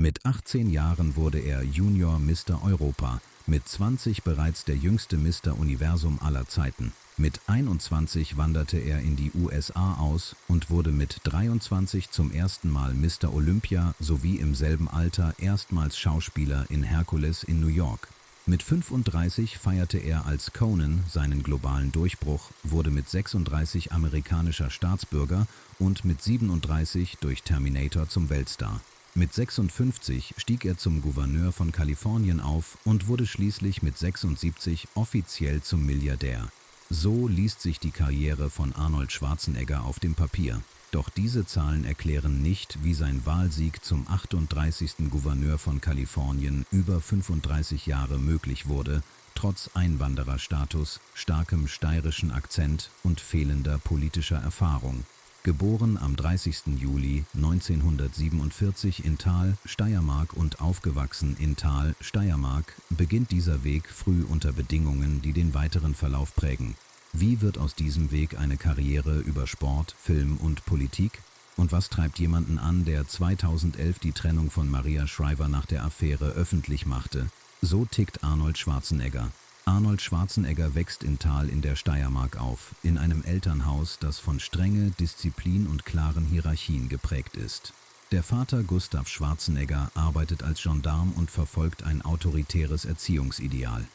Mit 18 Jahren wurde er Junior Mr. Europa, mit 20 bereits der jüngste Mr. Universum aller Zeiten. Mit 21 wanderte er in die USA aus und wurde mit 23 zum ersten Mal Mr. Olympia sowie im selben Alter erstmals Schauspieler in Hercules in New York. Mit 35 feierte er als Conan seinen globalen Durchbruch, wurde mit 36 amerikanischer Staatsbürger und mit 37 durch Terminator zum Weltstar. Mit 56 stieg er zum Gouverneur von Kalifornien auf und wurde schließlich mit 76 offiziell zum Milliardär. So liest sich die Karriere von Arnold Schwarzenegger auf dem Papier. Doch diese Zahlen erklären nicht, wie sein Wahlsieg zum 38. Gouverneur von Kalifornien über 35 Jahre möglich wurde, trotz Einwandererstatus, starkem steirischen Akzent und fehlender politischer Erfahrung. Geboren am 30. Juli 1947 in Thal, Steiermark und aufgewachsen in Thal, Steiermark, beginnt dieser Weg früh unter Bedingungen, die den weiteren Verlauf prägen. Wie wird aus diesem Weg eine Karriere über Sport, Film und Politik? Und was treibt jemanden an, der 2011 die Trennung von Maria Shriver nach der Affäre öffentlich machte? So tickt Arnold Schwarzenegger. Arnold Schwarzenegger wächst in Thal in der Steiermark auf, in einem Elternhaus, das von Strenge, Disziplin und klaren Hierarchien geprägt ist. Der Vater Gustav Schwarzenegger arbeitet als Gendarm und verfolgt ein autoritäres Erziehungsideal.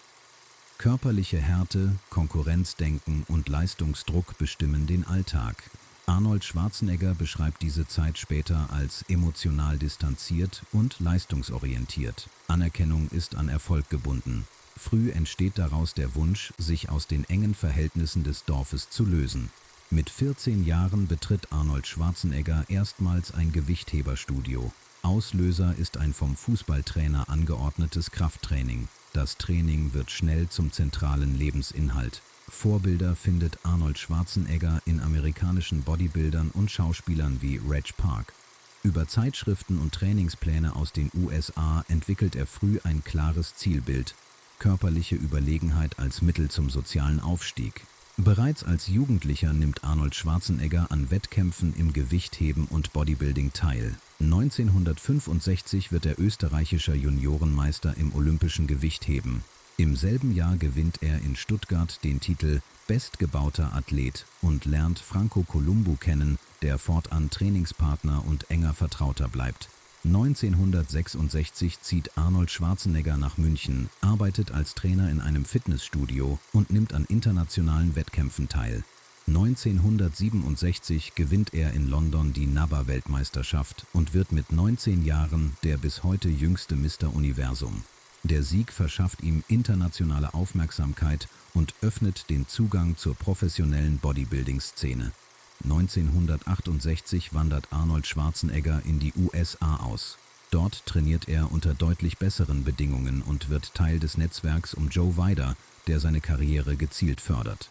Körperliche Härte, Konkurrenzdenken und Leistungsdruck bestimmen den Alltag. Arnold Schwarzenegger beschreibt diese Zeit später als emotional distanziert und leistungsorientiert. Anerkennung ist an Erfolg gebunden. Früh entsteht daraus der Wunsch, sich aus den engen Verhältnissen des Dorfes zu lösen. Mit 14 Jahren betritt Arnold Schwarzenegger erstmals ein Gewichtheberstudio. Auslöser ist ein vom Fußballtrainer angeordnetes Krafttraining. Das Training wird schnell zum zentralen Lebensinhalt. Vorbilder findet Arnold Schwarzenegger in amerikanischen Bodybuildern und Schauspielern wie Reg Park. Über Zeitschriften und Trainingspläne aus den USA entwickelt er früh ein klares Zielbild: körperliche Überlegenheit als Mittel zum sozialen Aufstieg. Bereits als Jugendlicher nimmt Arnold Schwarzenegger an Wettkämpfen im Gewichtheben und Bodybuilding teil. 1965 wird er österreichischer Juniorenmeister im olympischen Gewichtheben. Im selben Jahr gewinnt er in Stuttgart den Titel Bestgebauter Athlet und lernt Franco Columbu kennen, der fortan Trainingspartner und enger Vertrauter bleibt. 1966 zieht Arnold Schwarzenegger nach München, arbeitet als Trainer in einem Fitnessstudio und nimmt an internationalen Wettkämpfen teil. 1967 gewinnt er in London die NABBA-Weltmeisterschaft und wird mit 19 Jahren der bis heute jüngste Mr. Universum. Der Sieg verschafft ihm internationale Aufmerksamkeit und öffnet den Zugang zur professionellen Bodybuilding-Szene. 1968 wandert Arnold Schwarzenegger in die USA aus. Dort trainiert er unter deutlich besseren Bedingungen und wird Teil des Netzwerks um Joe Weider, der seine Karriere gezielt fördert.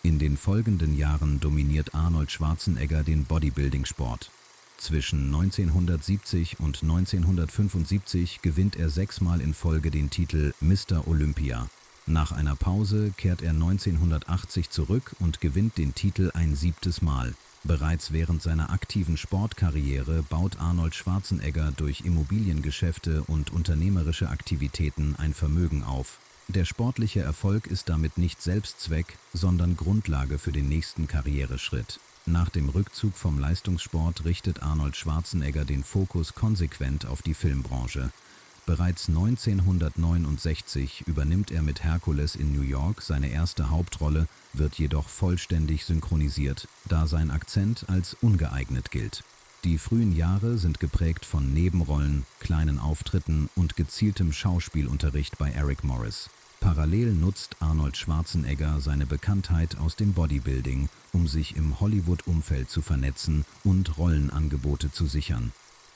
In den folgenden Jahren dominiert Arnold Schwarzenegger den Bodybuilding-Sport. Zwischen 1970 und 1975 gewinnt er 6-mal in Folge den Titel Mr. Olympia. Nach einer Pause kehrt er 1980 zurück und gewinnt den Titel ein 7. Mal. Bereits während seiner aktiven Sportkarriere baut Arnold Schwarzenegger durch Immobiliengeschäfte und unternehmerische Aktivitäten ein Vermögen auf. Der sportliche Erfolg ist damit nicht Selbstzweck, sondern Grundlage für den nächsten Karriereschritt. Nach dem Rückzug vom Leistungssport richtet Arnold Schwarzenegger den Fokus konsequent auf die Filmbranche. Bereits 1969 übernimmt er mit Hercules in New York seine erste Hauptrolle, wird jedoch vollständig synchronisiert, da sein Akzent als ungeeignet gilt. Die frühen Jahre sind geprägt von Nebenrollen, kleinen Auftritten und gezieltem Schauspielunterricht bei Eric Morris. Parallel nutzt Arnold Schwarzenegger seine Bekanntheit aus dem Bodybuilding, um sich im Hollywood-Umfeld zu vernetzen und Rollenangebote zu sichern.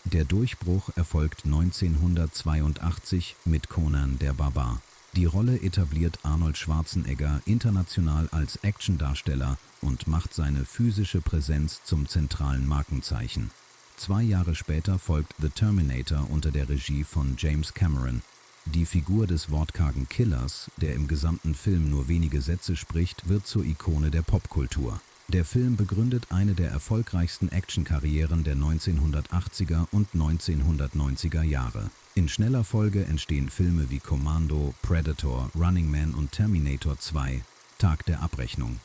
Der Durchbruch erfolgt 1982 mit Conan der Barbar. Die Rolle etabliert Arnold Schwarzenegger international als Actiondarsteller und macht seine physische Präsenz zum zentralen Markenzeichen. 2 Jahre später folgt The Terminator unter der Regie von James Cameron. Die Figur des wortkargen Killers, der im gesamten Film nur wenige Sätze spricht, wird zur Ikone der Popkultur. Der Film begründet eine der erfolgreichsten Actionkarrieren der 1980er und 1990er Jahre. In schneller Folge entstehen Filme wie Commando, Predator, Running Man und Terminator 2 – Tag der Abrechnung.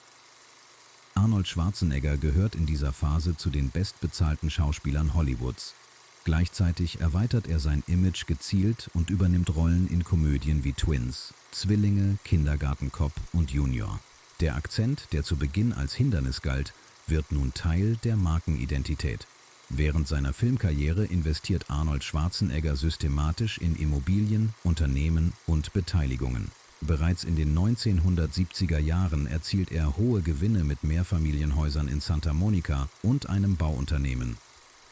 Arnold Schwarzenegger gehört in dieser Phase zu den bestbezahlten Schauspielern Hollywoods. Gleichzeitig erweitert er sein Image gezielt und übernimmt Rollen in Komödien wie Twins, Zwillinge, Kindergartencop und Junior. Der Akzent, der zu Beginn als Hindernis galt, wird nun Teil der Markenidentität. Während seiner Filmkarriere investiert Arnold Schwarzenegger systematisch in Immobilien, Unternehmen und Beteiligungen. Bereits in den 1970er Jahren erzielt er hohe Gewinne mit Mehrfamilienhäusern in Santa Monica und einem Bauunternehmen.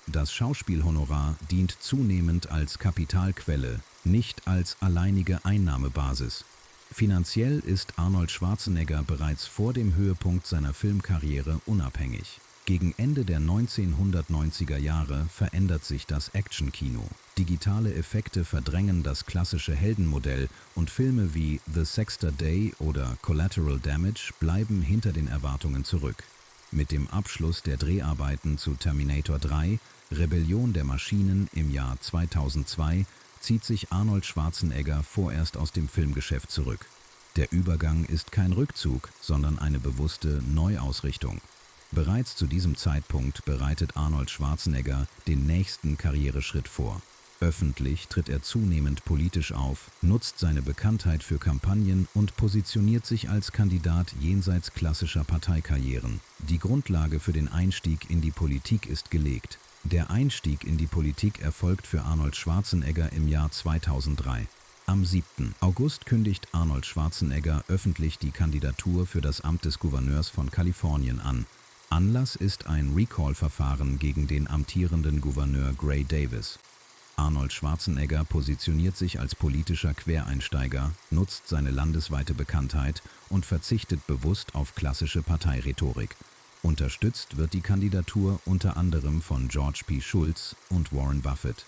Das Schauspielhonorar dient zunehmend als Kapitalquelle, nicht als alleinige Einnahmebasis. Finanziell ist Arnold Schwarzenegger bereits vor dem Höhepunkt seiner Filmkarriere unabhängig. Gegen Ende der 1990er Jahre verändert sich das Actionkino. Digitale Effekte verdrängen das klassische Heldenmodell und Filme wie The Sexter Day oder Collateral Damage bleiben hinter den Erwartungen zurück. Mit dem Abschluss der Dreharbeiten zu Terminator 3, Rebellion der Maschinen im Jahr 2002, zieht sich Arnold Schwarzenegger vorerst aus dem Filmgeschäft zurück. Der Übergang ist kein Rückzug, sondern eine bewusste Neuausrichtung. Bereits zu diesem Zeitpunkt bereitet Arnold Schwarzenegger den nächsten Karriereschritt vor. Öffentlich tritt er zunehmend politisch auf, nutzt seine Bekanntheit für Kampagnen und positioniert sich als Kandidat jenseits klassischer Parteikarrieren. Die Grundlage für den Einstieg in die Politik ist gelegt. Der Einstieg in die Politik erfolgt für Arnold Schwarzenegger im Jahr 2003. Am 7. August kündigt Arnold Schwarzenegger öffentlich die Kandidatur für das Amt des Gouverneurs von Kalifornien an. Anlass ist ein Recall-Verfahren gegen den amtierenden Gouverneur Gray Davis. Arnold Schwarzenegger positioniert sich als politischer Quereinsteiger, nutzt seine landesweite Bekanntheit und verzichtet bewusst auf klassische Parteirhetorik. Unterstützt wird die Kandidatur unter anderem von George P. Schultz und Warren Buffett.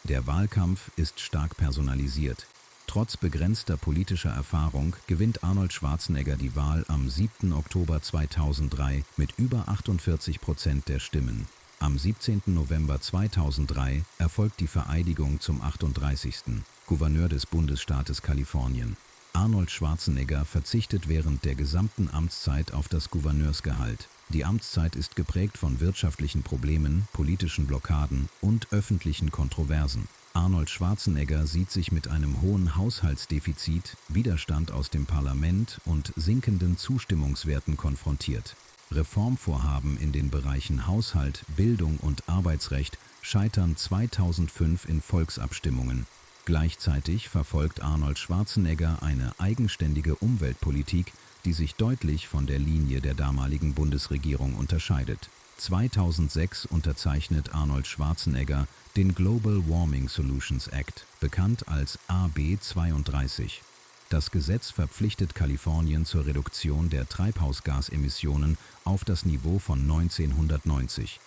Der Wahlkampf ist stark personalisiert. Trotz begrenzter politischer Erfahrung gewinnt Arnold Schwarzenegger die Wahl am 7. Oktober 2003 mit über 48% der Stimmen. Am 17. November 2003 erfolgt die Vereidigung zum 38. Gouverneur des Bundesstaates Kalifornien. Arnold Schwarzenegger verzichtet während der gesamten Amtszeit auf das Gouverneursgehalt. Die Amtszeit ist geprägt von wirtschaftlichen Problemen, politischen Blockaden und öffentlichen Kontroversen. Arnold Schwarzenegger sieht sich mit einem hohen Haushaltsdefizit, Widerstand aus dem Parlament und sinkenden Zustimmungswerten konfrontiert. Reformvorhaben in den Bereichen Haushalt, Bildung und Arbeitsrecht scheitern 2005 in Volksabstimmungen. Gleichzeitig verfolgt Arnold Schwarzenegger eine eigenständige Umweltpolitik, die sich deutlich von der Linie der damaligen Bundesregierung unterscheidet. 2006 unterzeichnet Arnold Schwarzenegger den Global Warming Solutions Act, bekannt als AB 32. Das Gesetz verpflichtet Kalifornien zur Reduktion der Treibhausgasemissionen auf das Niveau von 1990.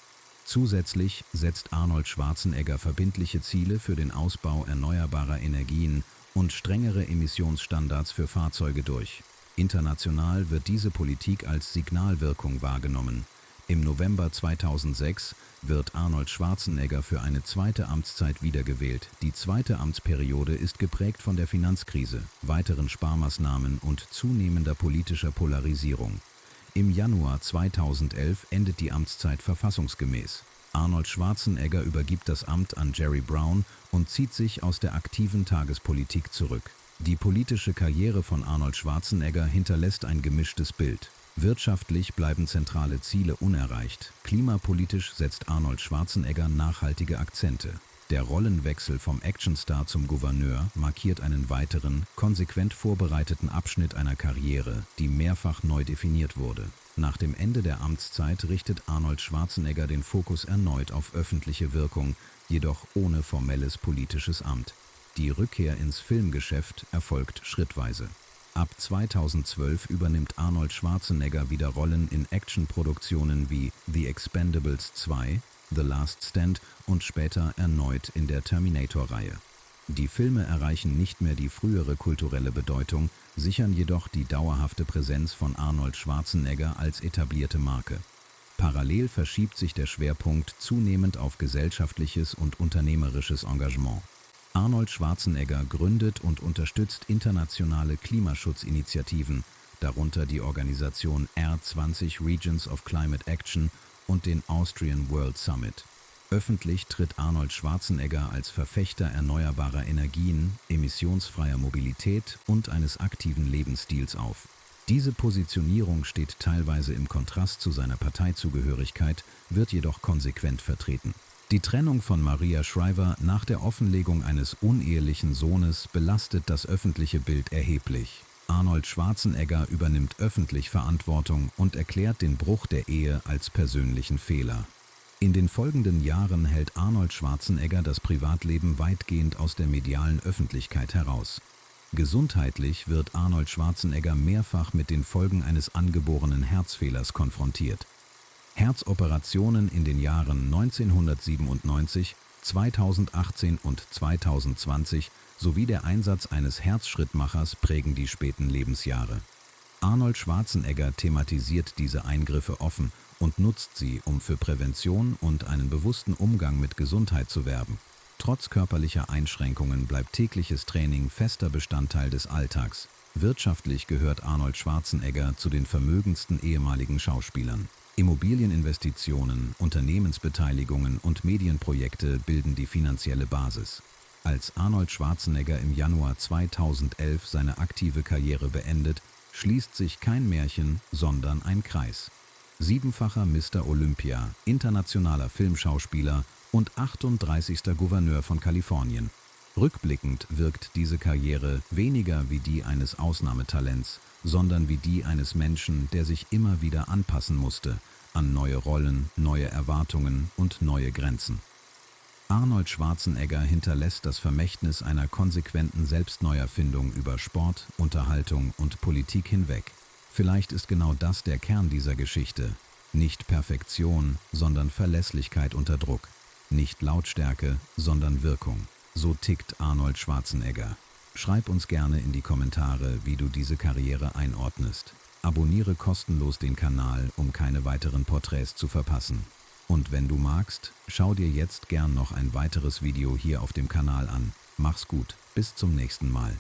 Zusätzlich setzt Arnold Schwarzenegger verbindliche Ziele für den Ausbau erneuerbarer Energien und strengere Emissionsstandards für Fahrzeuge durch. International wird diese Politik als Signalwirkung wahrgenommen. Im November 2006 wird Arnold Schwarzenegger für eine zweite Amtszeit wiedergewählt. Die zweite Amtsperiode ist geprägt von der Finanzkrise, weiteren Sparmaßnahmen und zunehmender politischer Polarisierung. Im Januar 2011 endet die Amtszeit verfassungsgemäß. Arnold Schwarzenegger übergibt das Amt an Jerry Brown und zieht sich aus der aktiven Tagespolitik zurück. Die politische Karriere von Arnold Schwarzenegger hinterlässt ein gemischtes Bild. Wirtschaftlich bleiben zentrale Ziele unerreicht. Klimapolitisch setzt Arnold Schwarzenegger nachhaltige Akzente. Der Rollenwechsel vom Actionstar zum Gouverneur markiert einen weiteren, konsequent vorbereiteten Abschnitt einer Karriere, die mehrfach neu definiert wurde. Nach dem Ende der Amtszeit richtet Arnold Schwarzenegger den Fokus erneut auf öffentliche Wirkung, jedoch ohne formelles politisches Amt. Die Rückkehr ins Filmgeschäft erfolgt schrittweise. Ab 2012 übernimmt Arnold Schwarzenegger wieder Rollen in Actionproduktionen wie The Expendables 2, The Last Stand und später erneut in der Terminator-Reihe. Die Filme erreichen nicht mehr die frühere kulturelle Bedeutung, sichern jedoch die dauerhafte Präsenz von Arnold Schwarzenegger als etablierte Marke. Parallel verschiebt sich der Schwerpunkt zunehmend auf gesellschaftliches und unternehmerisches Engagement. Arnold Schwarzenegger gründet und unterstützt internationale Klimaschutzinitiativen, darunter die Organisation R20 Regions of Climate Action und den Austrian World Summit. Öffentlich tritt Arnold Schwarzenegger als Verfechter erneuerbarer Energien, emissionsfreier Mobilität und eines aktiven Lebensstils auf. Diese Positionierung steht teilweise im Kontrast zu seiner Parteizugehörigkeit, wird jedoch konsequent vertreten. Die Trennung von Maria Shriver nach der Offenlegung eines unehelichen Sohnes belastet das öffentliche Bild erheblich. Arnold Schwarzenegger übernimmt öffentlich Verantwortung und erklärt den Bruch der Ehe als persönlichen Fehler. In den folgenden Jahren hält Arnold Schwarzenegger das Privatleben weitgehend aus der medialen Öffentlichkeit heraus. Gesundheitlich wird Arnold Schwarzenegger mehrfach mit den Folgen eines angeborenen Herzfehlers konfrontiert. Herzoperationen in den Jahren 1997, 2018 und 2020 sowie der Einsatz eines Herzschrittmachers prägen die späten Lebensjahre. Arnold Schwarzenegger thematisiert diese Eingriffe offen und nutzt sie, um für Prävention und einen bewussten Umgang mit Gesundheit zu werben. Trotz körperlicher Einschränkungen bleibt tägliches Training fester Bestandteil des Alltags. Wirtschaftlich gehört Arnold Schwarzenegger zu den vermögendsten ehemaligen Schauspielern. Immobilieninvestitionen, Unternehmensbeteiligungen und Medienprojekte bilden die finanzielle Basis. Als Arnold Schwarzenegger im Januar 2011 seine aktive Karriere beendet, schließt sich kein Märchen, sondern ein Kreis. Siebenfacher Mr. Olympia, internationaler Filmschauspieler und 38. Gouverneur von Kalifornien. Rückblickend wirkt diese Karriere weniger wie die eines Ausnahmetalents, sondern wie die eines Menschen, der sich immer wieder anpassen musste an neue Rollen, neue Erwartungen und neue Grenzen. Arnold Schwarzenegger hinterlässt das Vermächtnis einer konsequenten Selbstneuerfindung über Sport, Unterhaltung und Politik hinweg. Vielleicht ist genau das der Kern dieser Geschichte. Nicht Perfektion, sondern Verlässlichkeit unter Druck. Nicht Lautstärke, sondern Wirkung. So tickt Arnold Schwarzenegger. Schreib uns gerne in die Kommentare, wie du diese Karriere einordnest. Abonniere kostenlos den Kanal, um keine weiteren Porträts zu verpassen. Und wenn du magst, schau dir jetzt gern noch ein weiteres Video hier auf dem Kanal an. Mach's gut, bis zum nächsten Mal.